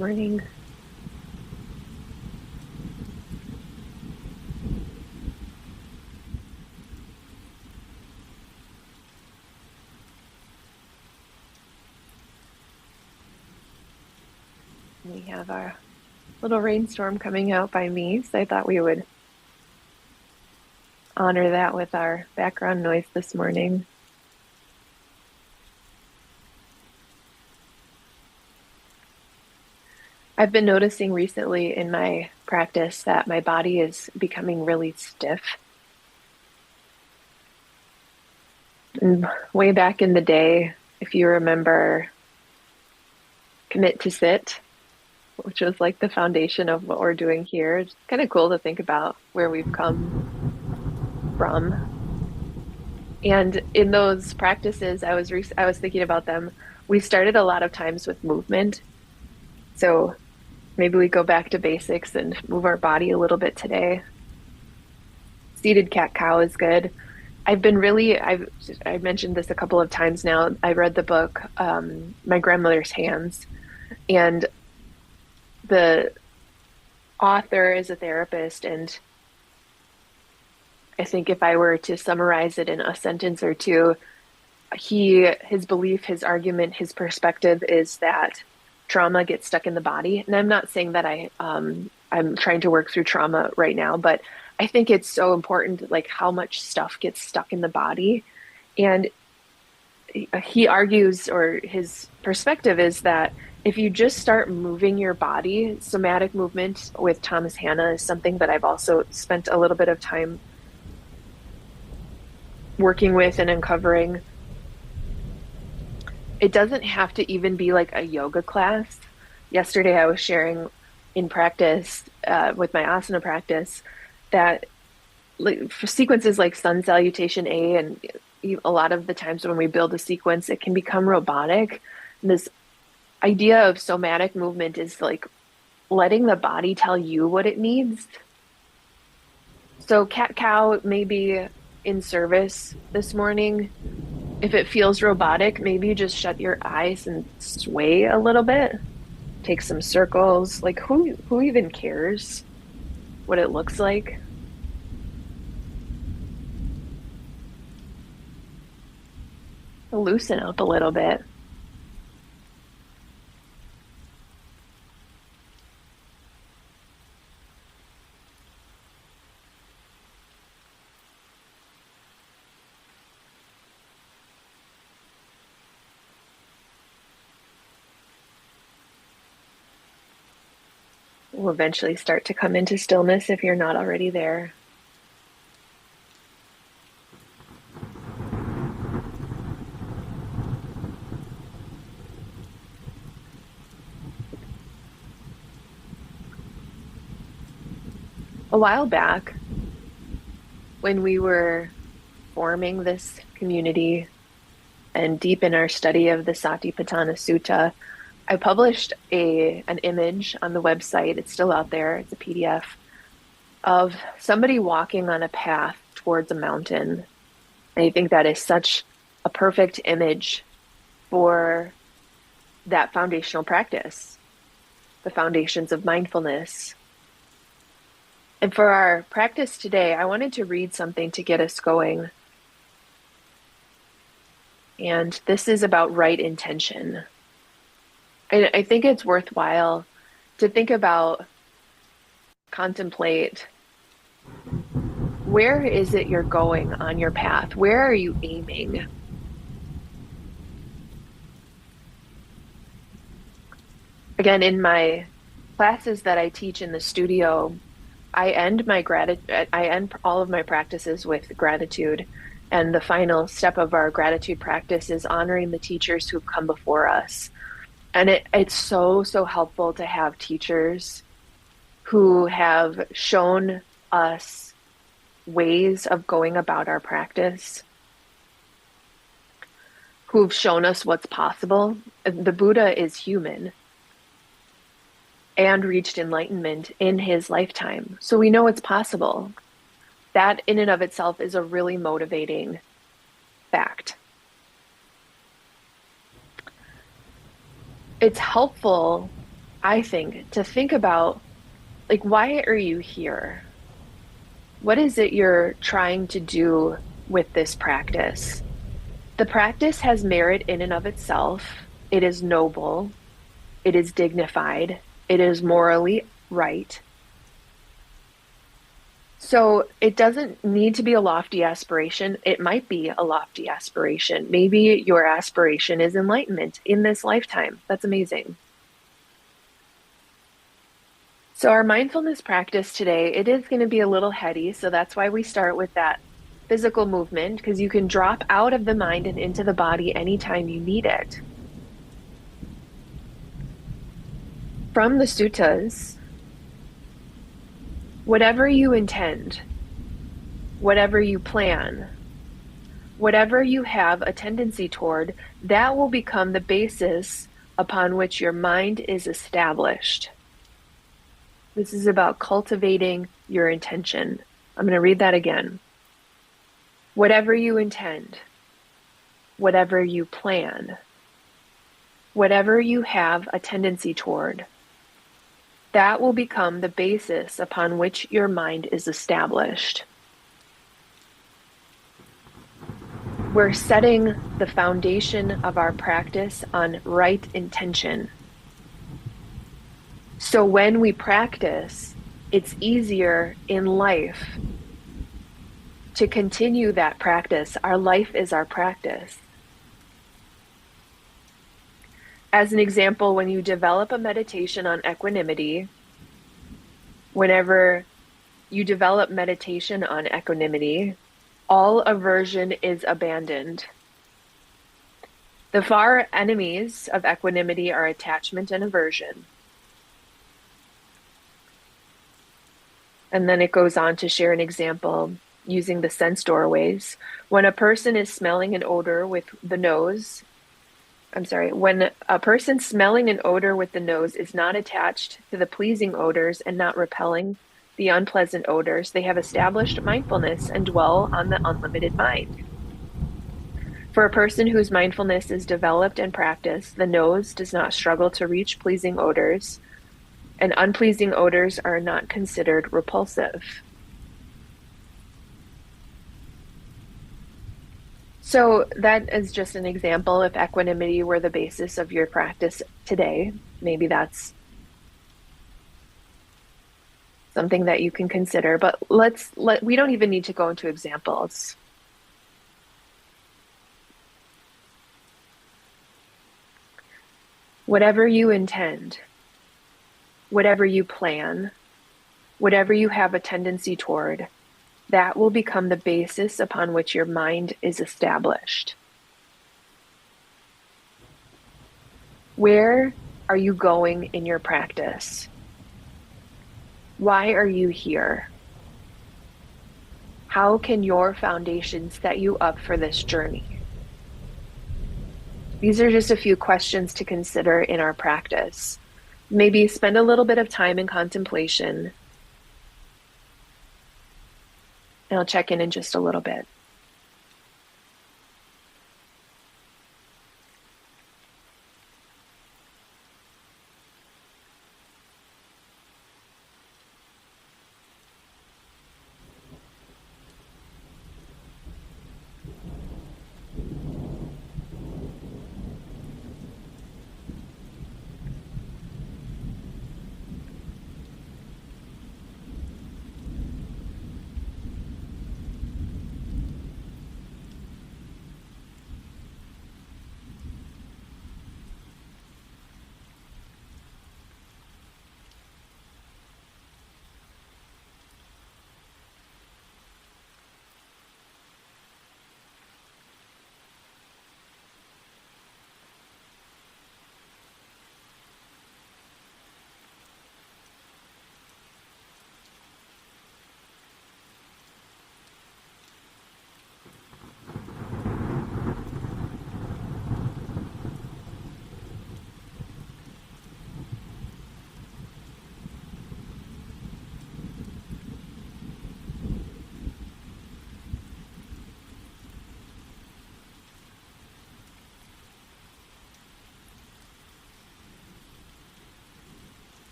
Morning. We have our little rainstorm coming out by me, so I thought we would honor that with our background noise this morning. I've been noticing recently in my practice that my body is becoming really stiff. And way back in the day, if you remember, commit to sit, which was like the foundation of what we're doing here. It's kind of cool to think about where we've come from. And in those practices, I was thinking about them. We started a lot of times with movement. So maybe we go back to basics and move our body a little bit today. Seated cat cow is good. I mentioned this a couple of times now. I read the book, My Grandmother's Hands, and the author is a therapist. And I think if I were to summarize it in a sentence or two, his belief, his argument, his perspective is that trauma gets stuck in the body. And I'm not saying that I'm trying to work through trauma right now, but I think it's so important, like how much stuff gets stuck in the body. And he argues, or his perspective is that if you just start moving your body, somatic movement with Thomas Hanna is something that I've also spent a little bit of time working with and uncovering. It doesn't have to even be like a yoga class. Yesterday, I was sharing in practice with my asana practice that like, for sequences like sun salutation A, and a lot of the times when we build a sequence, it can become robotic. And this idea of somatic movement is like letting the body tell you what it needs. So cat cow may be in service this morning. If it feels robotic, maybe you just shut your eyes and sway a little bit. Take some circles. Like who even cares what it looks like? Loosen up a little bit. We'll eventually start to come into stillness if you're not already there. A while back, when we were forming this community and deep in our study of the Satipatthana Sutta, I published an image on the website. It's still out there. It's a PDF of somebody walking on a path towards a mountain. And I think that is such a perfect image for that foundational practice, the foundations of mindfulness. And for our practice today, I wanted to read something to get us going. And this is about right intention. I think it's worthwhile to think about, contemplate, where is it you're going on your path? Where are you aiming? Again, in my classes that I teach in the studio, I end all of my practices with gratitude. And the final step of our gratitude practice is honoring the teachers who've come before us. And it's so, so helpful to have teachers who have shown us ways of going about our practice, who've shown us what's possible. The Buddha is human and reached enlightenment in his lifetime. So we know it's possible. That in and of itself is a really motivating fact. It's helpful I think, to think about, like, why are you here? What is it you're trying to do with this practice? The practice has merit in and of itself. It is noble. It is dignified. It is morally right. So it doesn't need to be a lofty aspiration. It might be a lofty aspiration. Maybe your aspiration is enlightenment in this lifetime. That's amazing. So our mindfulness practice today, it is going to be a little heady. So that's why we start with that physical movement, because you can drop out of the mind and into the body anytime you need it. From the suttas, whatever you intend, whatever you plan, whatever you have a tendency toward, that will become the basis upon which your mind is established. This is about cultivating your intention. I'm going to read that again. Whatever you intend, whatever you plan, whatever you have a tendency toward, that will become the basis upon which your mind is established. We're setting the foundation of our practice on right intention. So when we practice, it's easier in life to continue that practice. Our life is our practice. As an example, when you develop a meditation on equanimity, whenever you develop meditation on equanimity, all aversion is abandoned. The far enemies of equanimity are attachment and aversion. And then it goes on to share an example using the sense doorways. When a person is smelling an odor with the nose, when a person smelling an odor with the nose is not attached to the pleasing odors and not repelling the unpleasant odors, they have established mindfulness and dwell on the unlimited mind. For a person whose mindfulness is developed and practiced, the nose does not struggle to reach pleasing odors, and unpleasing odors are not considered repulsive. So that is just an example. If equanimity were the basis of your practice today, maybe that's something that you can consider. But we don't even need to go into examples. Whatever you intend, whatever you plan, whatever you have a tendency toward, that will become the basis upon which your mind is established. Where are you going in your practice? Why are you here? How can your foundation set you up for this journey? These are just a few questions to consider in our practice. Maybe spend a little bit of time in contemplation. And I'll check in just a little bit.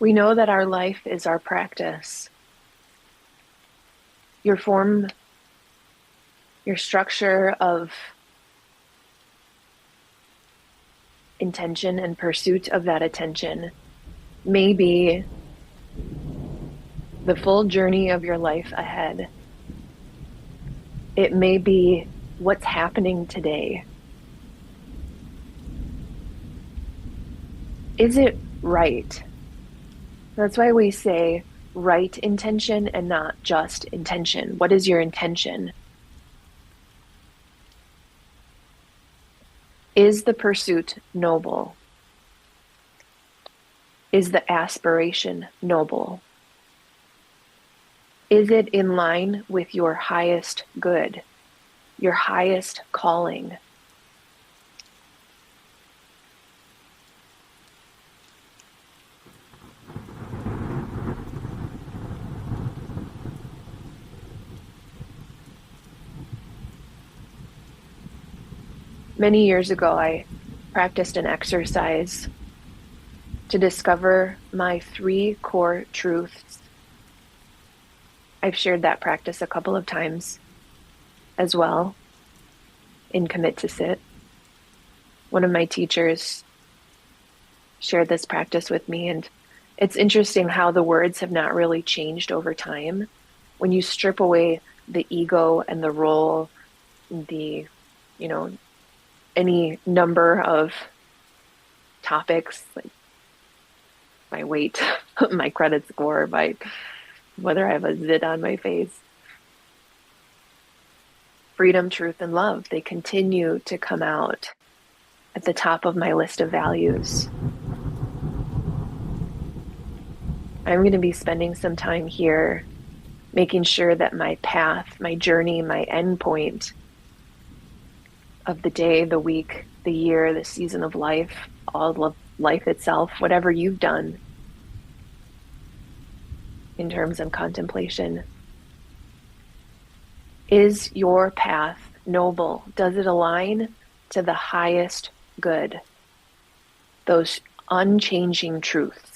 We know that our life is our practice. Your form, your structure of intention and pursuit of that attention may be the full journey of your life ahead. It may be what's happening today. Is it right? That's why we say right intention and not just intention. What is your intention? Is the pursuit noble? Is the aspiration noble? Is it in line with your highest good, your highest calling? Many years ago, I practiced an exercise to discover my 3 core truths. I've shared that practice a couple of times as well in Commit to Sit. One of my teachers shared this practice with me, and it's interesting how the words have not really changed over time. When you strip away the ego and the role, the, you know, any number of topics, like my weight, my credit score, my whether I have a zit on my face, freedom, truth, and love, they continue to come out at the top of my list of values. I'm going to be spending some time here making sure that my path, my journey, my end point of the day, the week, the year, the season of life, all of life itself, whatever you've done in terms of contemplation, is your path noble? Does it align to the highest good? Those unchanging truths.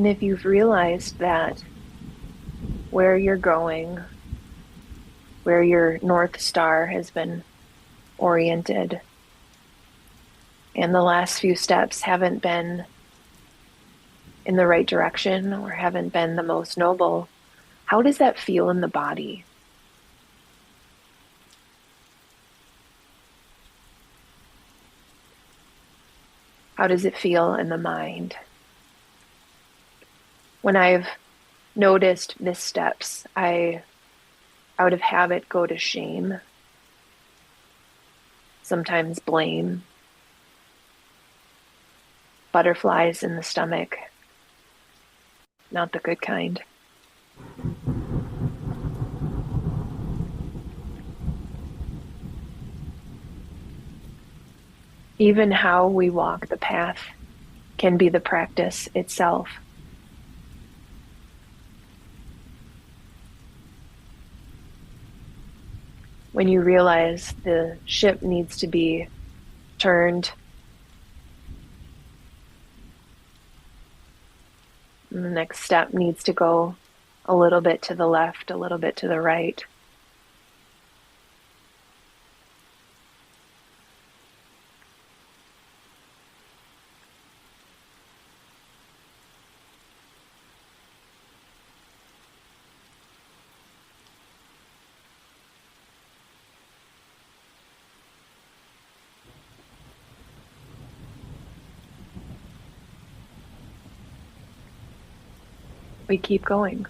And if you've realized that where you're going, where your North Star has been oriented, and the last few steps haven't been in the right direction or haven't been the most noble, how does that feel in the body? How does it feel in the mind? When I've noticed missteps, I out of habit go to shame, sometimes blame, butterflies in the stomach, not the good kind. Even how we walk the path can be the practice itself. When you realize the ship needs to be turned, and the next step needs to go a little bit to the left, a little bit to the right. We keep going.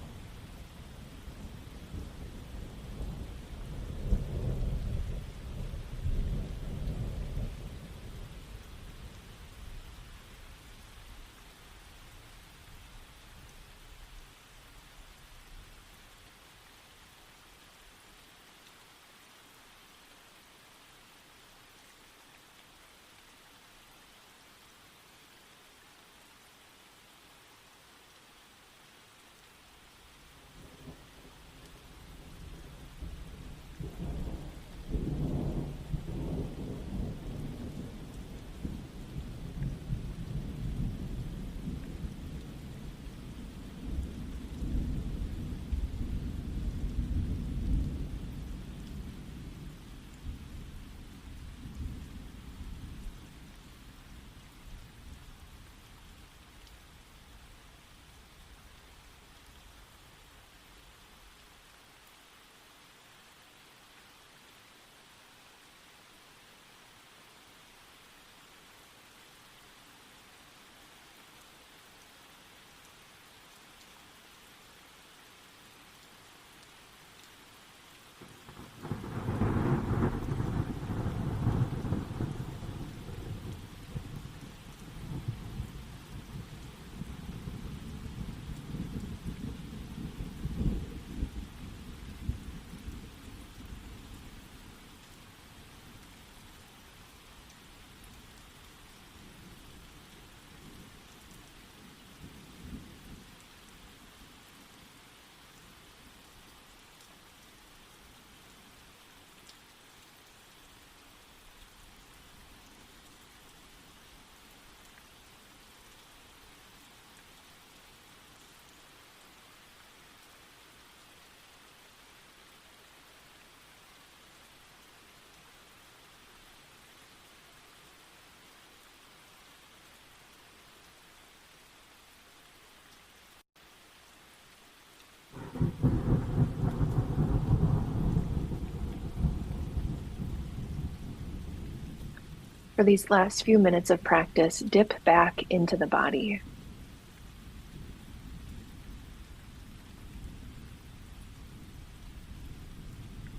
For these last few minutes of practice, dip back into the body.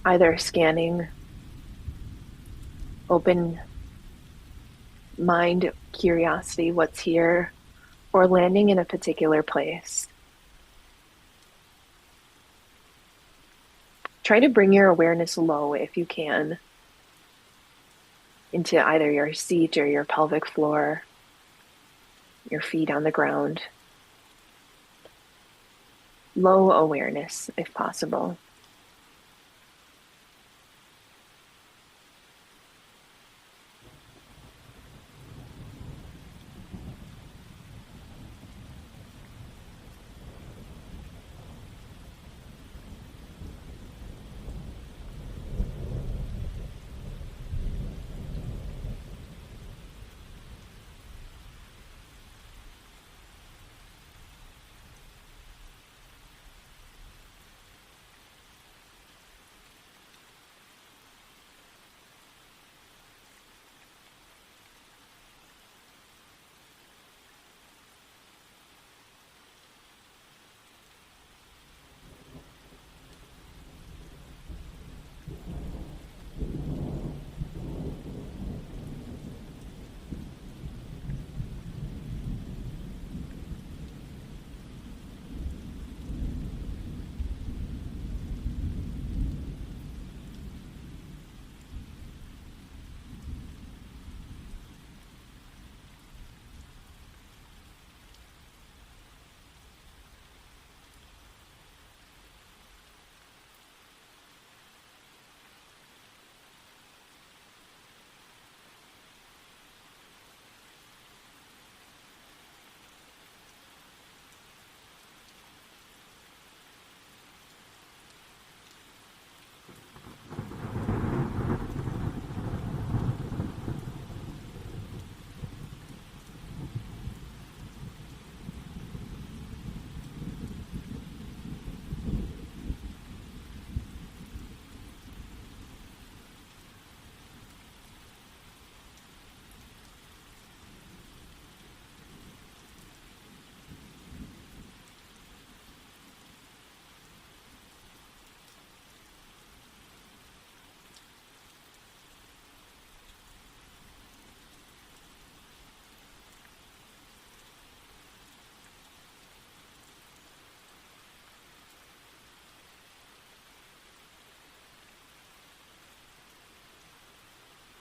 Either scanning, open mind curiosity, what's here, or landing in a particular place. Try to bring your awareness low if you can, into either your seat or your pelvic floor, your feet on the ground. Low awareness, if possible.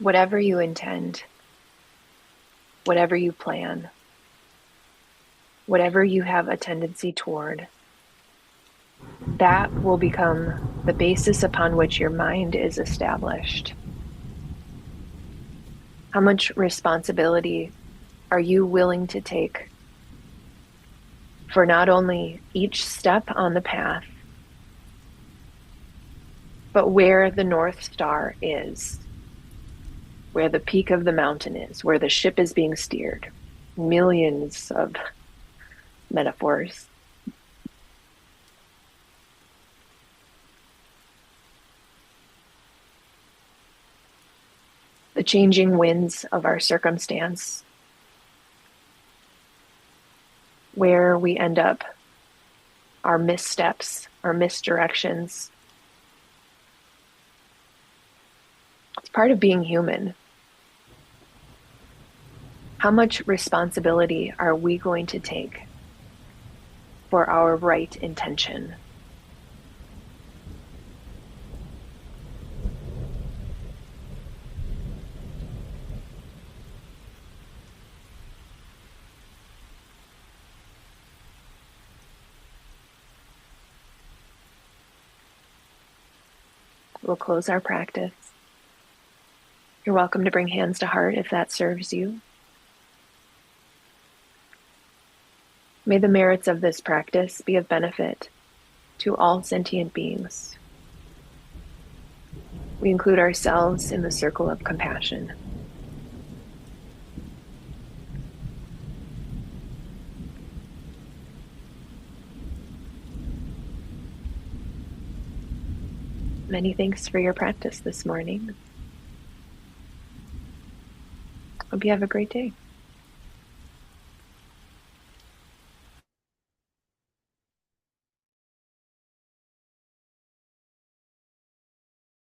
Whatever you intend, whatever you plan, whatever you have a tendency toward, that will become the basis upon which your mind is established. How much responsibility are you willing to take for not only each step on the path, but where the North Star is, where the peak of the mountain is, where the ship is being steered? Millions of metaphors. The changing winds of our circumstance, where we end up, our missteps, our misdirections. It's part of being human. How much responsibility are we going to take for our right intention? We'll close our practice. You're welcome to bring hands to heart if that serves you. May the merits of this practice be of benefit to all sentient beings. We include ourselves in the circle of compassion. Many thanks for your practice this morning. Hope you have a great day.